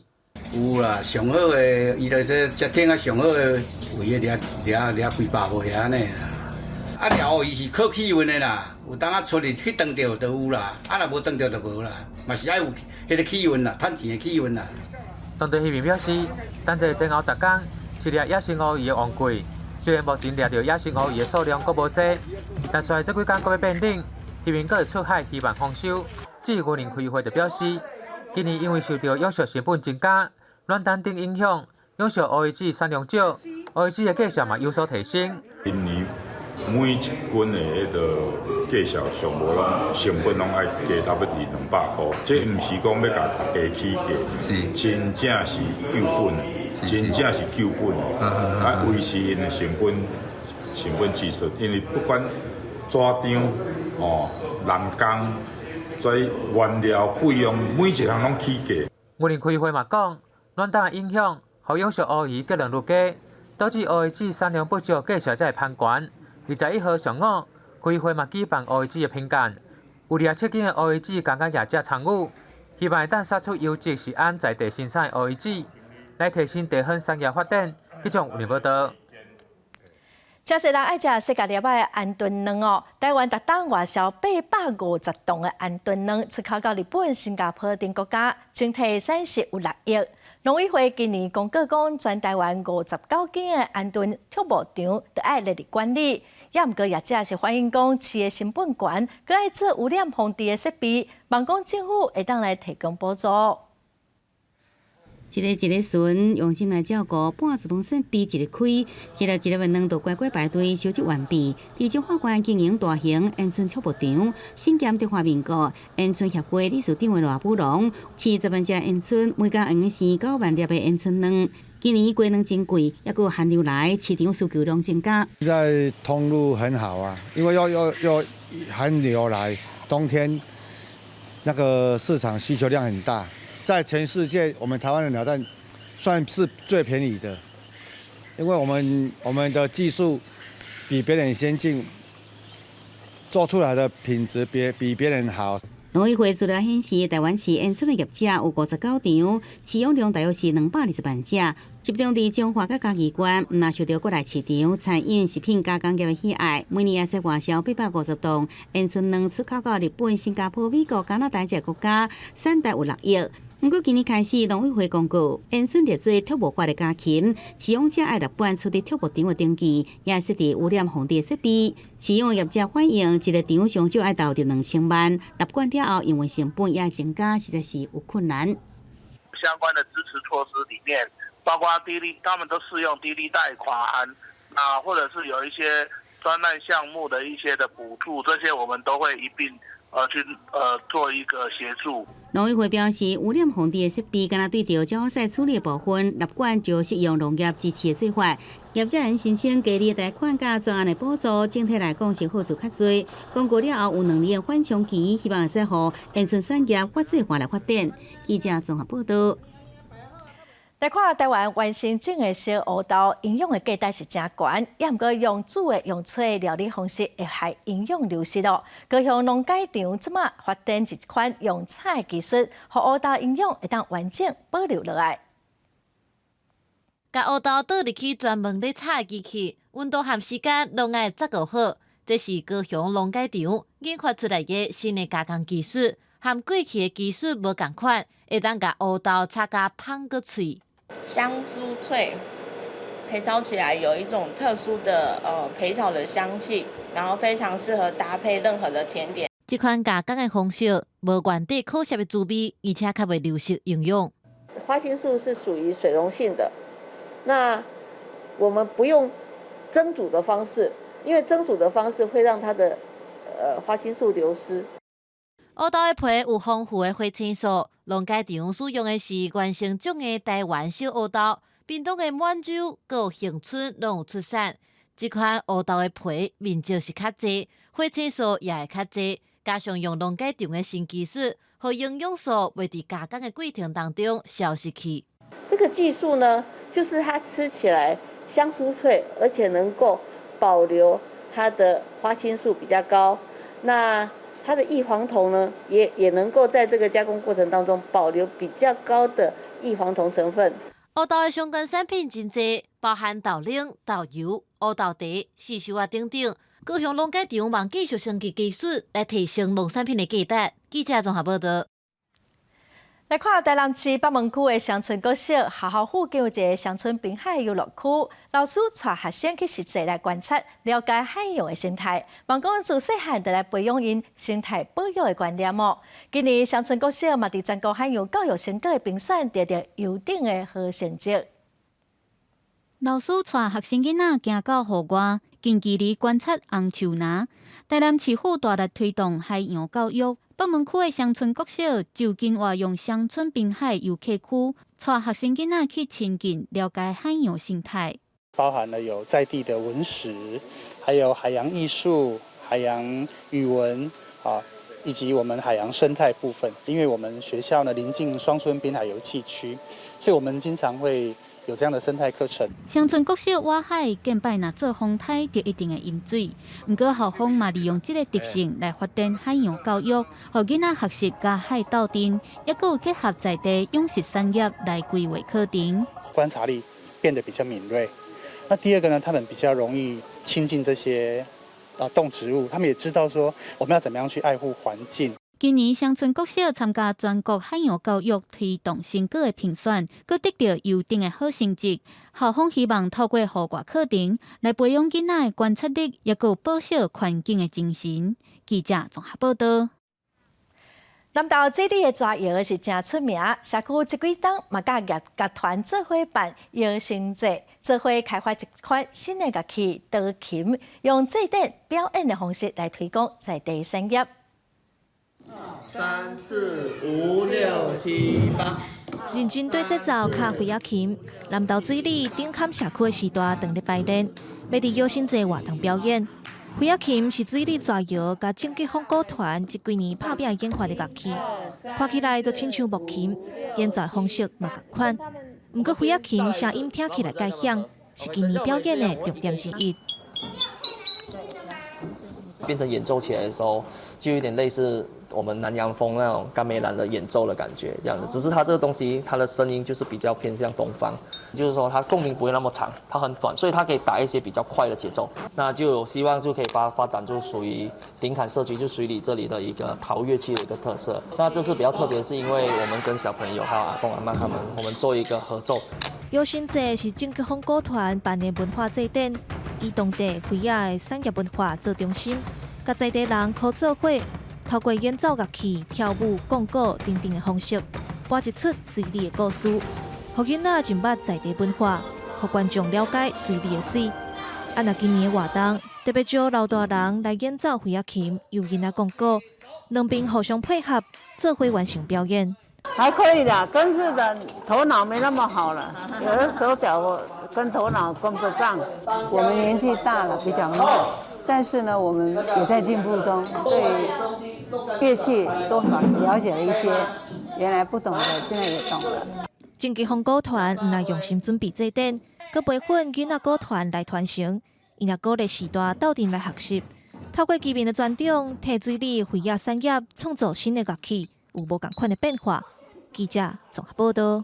有啦，上好的，伊就这食天啊上好的，有迄掠几百尾安尼啦。啊，掠乌鱼是靠气温的啦，有当啊出去去当着就有啦，啊若无当着就无啦，嘛是爱有迄个气温啦，趁钱的气温啦。当地渔民表示，冬至前后10天是掠野生乌鱼的旺季。虽然目前掠到野生乌鱼的数量阁无多，但随这几天阁要变冷，渔民阁会出海希望丰收。至于渔林开会就表示，今年因为受到养殖成本增加、暖冬等影响，养殖乌鱼子产量少，乌鱼子的价钱嘛有所提升。今年每一斤的迄个价钱上无拢成本拢爱加差不多200块，这毋是讲要甲大家起价，是真正是救本的，真正是救本的，啊维持因的成本支出，因为不管纸张哦、人工、在原料费用每一项拢起价。渔林开会嘛讲，暖冬的影响，互养殖乌鱼价量愈低，导致乌鱼子产量不足，价钱才会攀悬。21号上午，开会嘛举办乌鱼子的品鉴，有掠7斤的乌鱼子刚刚业者参与，希望会当杀出优质食安在地生产的乌鱼子，来提升地方产业发展。记者有报道。真侪人爱食世界料的安顿卵哦，台湾逐冬外销850吨的安顿卵，出口到日本、新加坡等国家，整体产值有6亿。农委会今年公告讲，全台湾59间的安顿畜牧场都爱列入管理。也毋过业者是反映讲，饲的成本高，佮爱做污染防治的设备，望讲政府会当来提供补助。一个巡用心来照顾，半自动设备一个开，一个月2度乖乖排队收集完毕。地州法官经营大型烟村畜牧场，新检中华民国烟村协会理事长的罗布龙，饲10万只烟村，每天用的是9万粒的烟村卵。今年鸡卵真贵，也有寒流来，市场需求量增加。现在通路很好啊，因为要寒流来，冬天那个市场需求量很大。在全世界，我们台湾的鸟蛋算是最便宜的，因为我们的技术比别人先进，做出来的品质比别人好。农委会资料显示，台湾饲烟村的业者有59场，饲养量大约是220万只，集中伫中华甲嘉义县，毋若受到国内市场、餐饮、食品加工业的喜爱，每年也是外销850吨烟村卵出口到日本、新加坡、美国、加拿大这国家，产值有6亿。不过今年开始，农委会公告，烟村列做畜牧法的家禽，饲养者爱立办出伫畜牧场的登记，也设置污染防治设备。饲养业者反映，一个场上少爱投入2000万，立管了后，营运成本也增加，实在是有困难。相关的支持措施里面，包括低利，他们都适用低利贷款啊，或者是有一些专案项目的一些的补助，这些我们都会一并去做一个协助。农委会表示，污染防治的设备，敢若对着鸟屎处理的部分，立管就适用农业支持的做法。业者因申请家里贷款加专案的补助，整体来讲是好处较多。公告了后有2年的缓冲期，希望会使互烟村产业法制化来发展。记者综合报道。来看台湾原生种的小乌豆，营养的价值是真悬，也毋过用煮的、用炊的料理方式会害营养流失咯。高雄农改场即马发展一款用菜的技术，互乌豆营养会当完整保留落来。甲乌豆倒入去专门咧炒的机器，温度和时间拢爱掌握好。这是高雄农改场研发出来的新的加工技术，和过去的技术无同款，会当甲乌豆擦甲芳个脆。香酥脆，焙炒起来有一种特殊的焙炒的香气，然后非常适合搭配任何的甜点。这款加工的方式无原地可摄的滋味，而且较袂流失营养。花青素是属于水溶性的，那我们不用蒸煮的方式，因为蒸煮的方式会让它的花青素流失。乌豆的皮有丰富的花青素，农家场使用的是原生种的台湾小乌豆，屏东的满洲、佮恒春拢有出产。这款乌豆的皮面积是较济，花青素也会较济，加上用农家场的新技术，和营养素袂伫加工的过程当中消失去。这个技术呢，就是它吃起来香酥脆，而且能够保留它的花青素比较高。那它的异黄酮呢，也能够在这个加工过程当中保留比较高的异黄酮成分。乌豆的相关产品真济，包含豆奶、豆油、乌豆茶、四秀啊等等。各项农家场望继续升级技术，来提升农产品的价值。记者综合报道。来看台南市北门区的乡村国小，学校附近有一个乡村滨海游乐区，老师带学生去实际来观察、了解海洋的生态，望讲自细汉就来培养因生态保育的观念哦。今年乡村国小嘛，伫全国海洋教育成果的评选得到优等的好成绩。老师带学生囡仔行到户外，近距离观察红树林。台南市府大力推动海洋教育。北门区的乡村国小就近活用乡村滨海游客区，带学生囡仔去亲近了解海洋生态，包含了有在地的文史，还有海洋艺术、海洋语文以及我们海洋生态部分。因为我们学校呢临近双村滨海游憩区，所以我们经常会有这样的生态课程。乡村国小外海建摆若做风台，就一定会淹水。不过校方嘛利用这个特性来发展海洋教育，让囡仔学习甲海斗阵，也佫有结合在地养殖产业来规划课程。观察力变得比较敏锐。那第二个呢，他们比较容易亲近这些动植物，他们也知道说我们要怎么样去爱护环境。今年乡村国小参加全国海洋教育推动成果的评选，佮得到优等的好成绩。校方希望透过户外课程来培养囡仔的观察力，也佮保守环境的精神。记者综合报道。南投水里的抓摇是真出名，社区这几档嘛甲乐团做伙办摇星节，做伙开发一款新的乐器——刀琴，用祭典表演的方式来推广在地产业。3、4、5、6、7、8。认真对节奏，卡挥仔琴。南投水里顶坎社区的时代当日排练，要伫摇星节活动表演。挥仔琴是水里抓摇甲正吉风鼓团这几年拍拼演化的乐器，看起来都亲像木琴，演奏方式嘛同款。不过挥仔琴声音听起来介响，是今年表演的重点之一。变成演奏起来的时候，就有点类似我们南洋风那种甘美兰的演奏的感觉，这样子。只是它这个东西，它的声音就是比较偏向东方，就是说它共鸣不会那么长，它很短，所以它可以打一些比较快的节奏。那就有希望就可以发展就属于顶坎社区就水里这里的一个陶乐器的一个特色。那这次比较特别，是因为我们跟小朋友还有阿公阿嬷他们，我们做一个合奏。摇星节是正吉风鼓团办的文化祭典，以当地挥仔的产业文化做中心，甲在地人可做伙，透过演奏乐器、跳舞、讲古等等的方式，播一出水里的故事，互囡仔认捌在地文化，互观众了解水里的水。那今年的活动特别招老大人来演奏挥仔琴，由囡仔讲古，两边互相配合，做伙完成表演。还可以的，但是的头脑没那么好了，有的手脚跟头脑跟不上。我们年纪大了，比较慢，但是呢，我们也在进步中，对乐器多少了解了一些，原来不懂的，现在也懂了。正吉风鼓团唔但用心准备祭典，佮培训囡仔鼓团来传承，伊也鼓励时代斗阵来学习，透过基本的专长，替水里挥仔产业创造新的乐器，有无同款的变化。记者综合报道。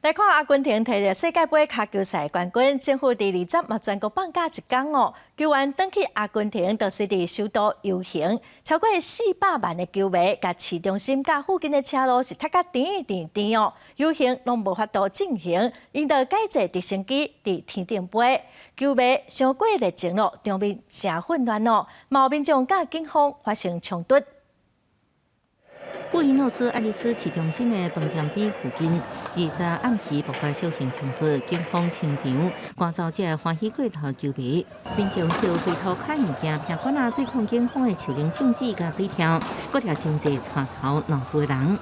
来看阿根廷摕到世界杯卡球赛冠军，政府伫20嘛全国放假一天哦，球员返去阿根廷，就随伫首都游行，超过400万的球迷，甲市中心甲附近的车路是塞甲甜哦，游行拢无法度进行，因着改坐直升机伫天顶飞，球迷伤过热情咯，场面真混乱哦，有民众甲警方发生冲突。布宜诺斯艾利斯市中心的饭店比附近，23暗时爆发小型冲突，警方清场，赶走这欢喜过头球迷，民众烧灰土砍物件，并管对抗警方的手灵性质甲水条，搁条真济串头闹事的人。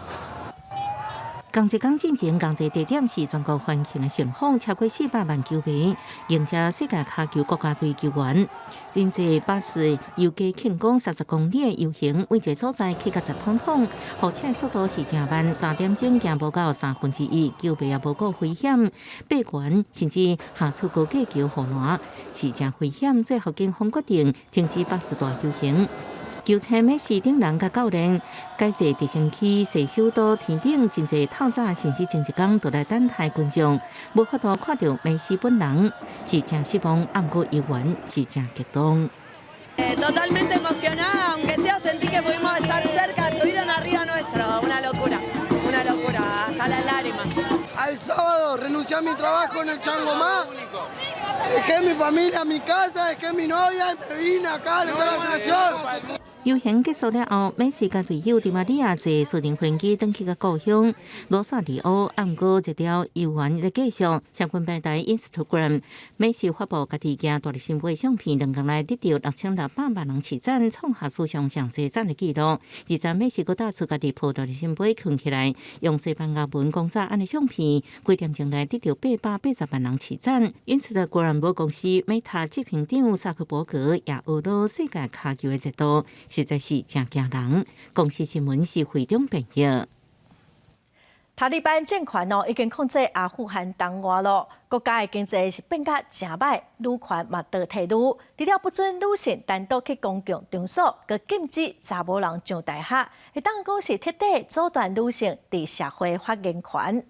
同一天进前，同一地点是全国欢庆的盛况，超过400万球迷迎接世界卡球国家队球员。真济巴士游街庆功30公里的游行，每一个所在去甲10通通，火车速度是真慢，3点钟行无到1/3，球迷也无够危险，爬悬甚至下出高架桥护栏，是真危险。最后警方决定停止巴士大游行。球场美市顶人甲教练改坐直升机坐首都天顶，真侪透早甚至前一天就来等待群众，无法度看到梅西本人，是真失望。暗过游玩是真激动。Totalmente emocionada, aunque sea sentí que pudimos estar cerca, estuvieron arriba nuestro, una locura, hasta las lágrimas. Al sábado renuncié a mi trabajo en el Changomá, dejé mi familia, mi casa, dejé mi novia y me vine acá a alentar la selección. 游行结束了后，美斯甲队友迪玛利亚坐私人无人机返去个故乡罗萨里奥。暗过一条游玩来继续，相关平台 Instagram， 美斯发布家己行大力神杯相片，2天内得到6600万人起赞，创下史上上侪赞的纪录。23美斯阁打出家己抱大力神杯藏起来，用西班牙文讲早安的相片，几点钟内得到880万人起赞。Instagram 母公司 Meta 执行长萨克伯格也学到世界卡球的热度。实在是真惊人。公司新闻是会中朋友。塔利班政权已经控制阿富汗东岸咯，国家的经济是变甲真歹，女权嘛倒退女，除了不准女性单独去公共场所，佮禁止查某人上大学，会当讲是彻底阻断女性伫社会发言权。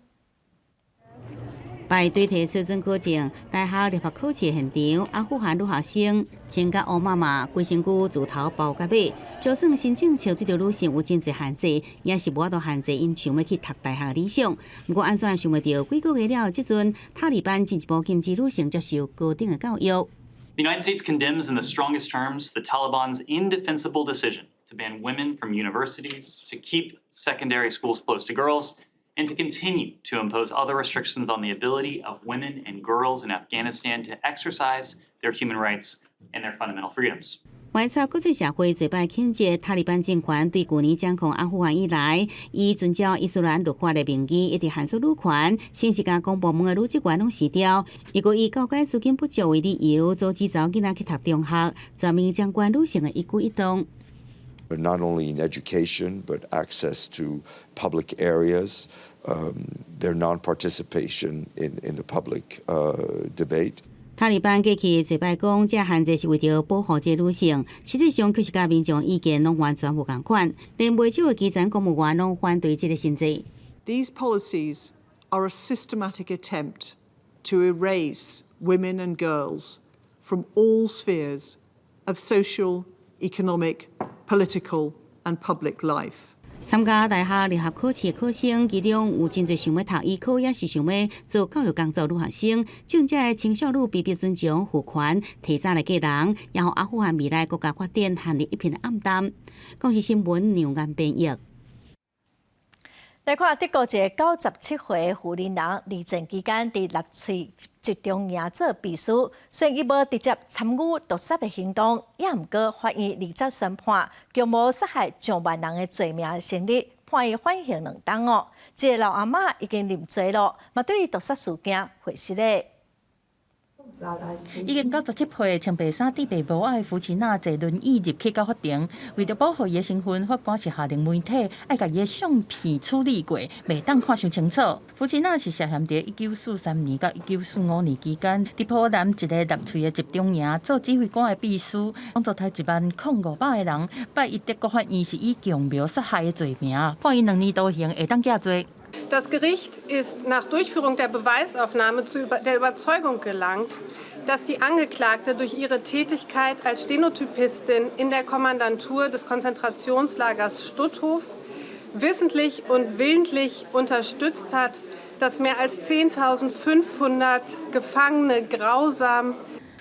排队摕小准考证，大学立法考试现场，阿富汗女学生穿甲乌妈妈，规身躯自头包到尾。就算申请上对着女性有真侪限制，也是无法度限制因想要去读大学理想。不过安怎也想袂到，几个月了，即阵塔利班进一步禁止女性接受高等的教育。The United States condemns in the strongest terms the Taliban's indefensible decision to ban women from universities, to keep secondary schools closed to girls, and to continue to impose other restrictions on the ability of women and girls in Afghanistan to exercise their human rights and their fundamental freedoms. 外操国际社会最摆谴责塔利班政权对去年掌控阿富汗以来，以遵照伊斯兰律法的名义，一直限制女权，甚至甲公部门的女职员拢辞掉。如果以教改资金不足为理由，阻止查某囡仔去读中学，全面掌管女性的一举一动。Not only in education, but access to public areas, their non-participation in the public debate. 塔利班过去嘴摆讲，这限制是为着保护这女性，实际上却是甲民众意见拢完全无共款，连袂少的基层公务员拢反对这个限制。These policies are a systematic attempt to erase women and girls from all spheres of social, economic, political and public life. 参加大学联合考试的考生，其中有真侪想要读医科，也是想要做教育工作女学生。像这青少女比尊重妇权，提早来嫁人，也互阿富汗未来国家发展陷入一片暗淡。公司新闻杨安编译。来看德国一个97岁妇人人离诊期间伫纳粹集中营做秘书，虽然伊无直接参与毒杀的行动，也毋过法院20宣判，共无杀害上万人的罪名成立，判伊缓刑2档哦。这个老阿嬷已经认罪了，嘛对于毒杀事件回失咧。已经97岁、穿白衫、底白帽的夫妻娜坐轮椅入去到法庭，为着保护伊的身份，法官是下令媒体爱甲伊的相片处理过，袂当看伤清楚。夫妻娜是涉嫌伫1943年到1945年期间，伫波兰一个纳粹的集中营做指挥官的秘书，帮助台10500个人，拜伊德国法院是以强谋杀害的罪名，判伊2年徒刑，会当假罪。Das Gericht ist nach Durchführung der Beweisaufnahme zu der Überzeugung gelangt, dass die Angeklagte durch ihre Tätigkeit als Stenotypistin in der Kommandantur des Konzentrationslagers Stutthof wissentlich und willentlich unterstützt hat, dass mehr als 10.500 Gefangene grausam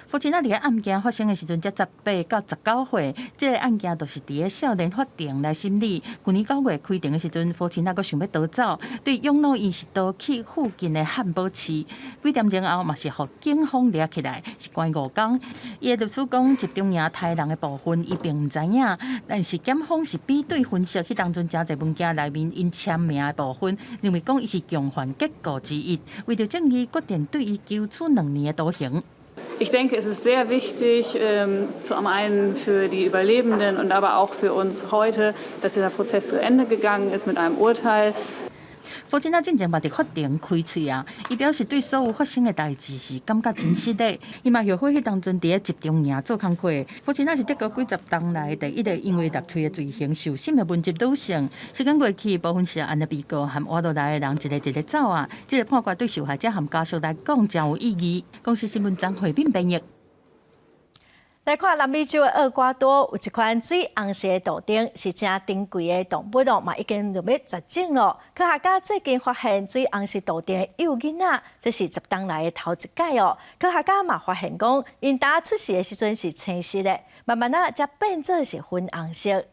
夫妻那伫个案件发生的时阵，才18到19岁，这个案件就是伫个少年法庭来审理。去年9月开庭的时阵，夫妻那个想要逃走，对拥路伊是逃去附近的汉堡市。几点钟后嘛是互警方抓起来，是关5天。伊的律师讲，集中营杀人的部分伊并唔知影，但是检方是比对分析，迄当中真侪物件内面因签名的部分，认为讲伊是共犯结构之一。为着正义，决定对伊求处2年的徒刑。Ich denke, es ist sehr wichtig, zum einen für die Überlebenden und aber auch für uns heute, dass dieser Prozess zu Ende gegangen ist mit einem Urteil. 夫妻那进前嘛伫法庭开喙啊，伊表示对所有发生的代志是感觉真失礼。伊嘛后悔迄当阵伫咧集中营做工课。夫妻那是德国几十年来第一个因为落罪的罪行受审的文籍女性。时间过去，部分是安尼被告和活倒来的人一个走啊。这个判决对受害者和家属来讲真有意义。公司新闻张惠敏编译。来看南美洲的厄瓜多有一款水红色的豆丁，是正珍贵的动物咯，嘛已经入要绝种咯。科学家最近发现水红色豆丁的幼囡仔，这是10年来的头一届哦。科学家嘛发现讲，因当出世的时阵是青色的，慢慢啊才变做是粉红色。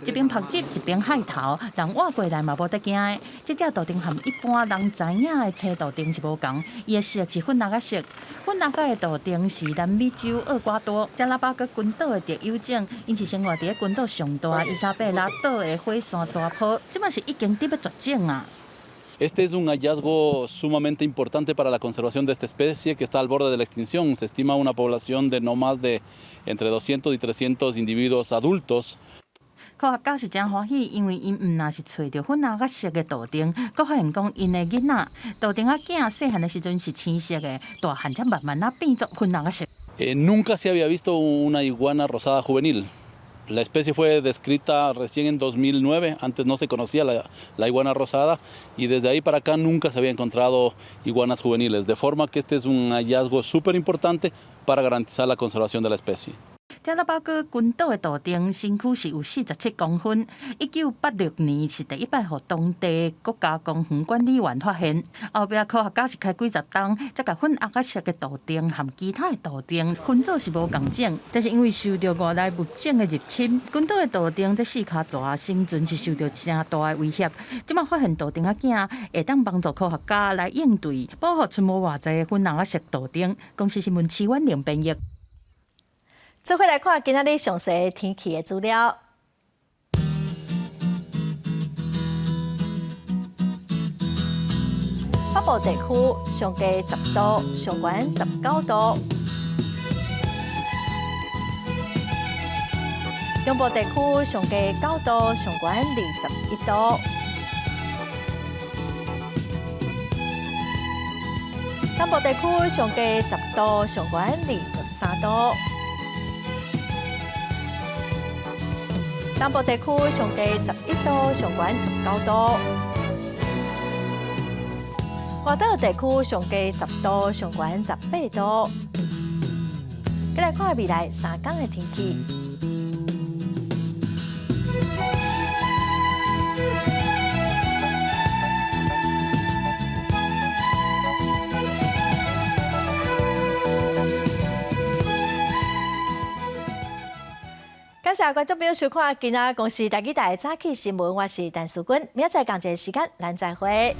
一边拍汁，一边海头，人挖过来嘛无得惊的。这只豆丁和一般人知影的青豆丁是无同，伊的色是粉红色。粉红的豆丁是南美洲厄瓜多加拉巴哥群岛的特有种，因是生活伫群岛上大伊莎贝拉岛的火山山坡，即马是已经伫要绝种啊。Este es un hallazgo sumamente importante para la conservación de esta especie que está al borde de la extinción. Se estima una población de no más de entre 200 y 300 individuos adultos. 科学家是真欢喜，因为因唔那是找到粉红色的豆丁，佮发现讲因的囡仔豆丁仔囝细汉的时阵是青色的，大汉才慢慢变作粉红色。Nunca se había visto una iguana rosada juvenil. La especie fue descrita recién en 2009, antes no se conocía la iguana rosada y desde ahí para acá nunca se había encontrado iguanas juveniles, de forma que este es un hallazgo súper importante para garantizar la conservación de la especie. 加拉巴哥群岛的豆丁身躯是有47公分。1986年是第一摆互当地国家公园管理员发现，后壁科学家是开几十档，才甲粉红色的豆丁和其他的豆丁分组是无共种，但是因为受到外来物种的入侵，群岛的豆丁这4脚蛇生存是受到真大的威胁。即马发现豆丁仔囝会当帮助科学家来应对，保护存无偌济粉红色豆丁。公司新闻齐婉玲编译。做伙来看今仔日详细天气的资料。北部地区上低10度，上悬19度；中部地区上低9度，上悬21度；南部地区上低10度，上悬23度。南部地区上低11度，上悬19度；华岛地区上低10度，上悬18度。再来看未来3天的天气。感谢观众朋友收看今仔公司台语台早起新闻，我是陈淑君，明仔载同一时间咱再会。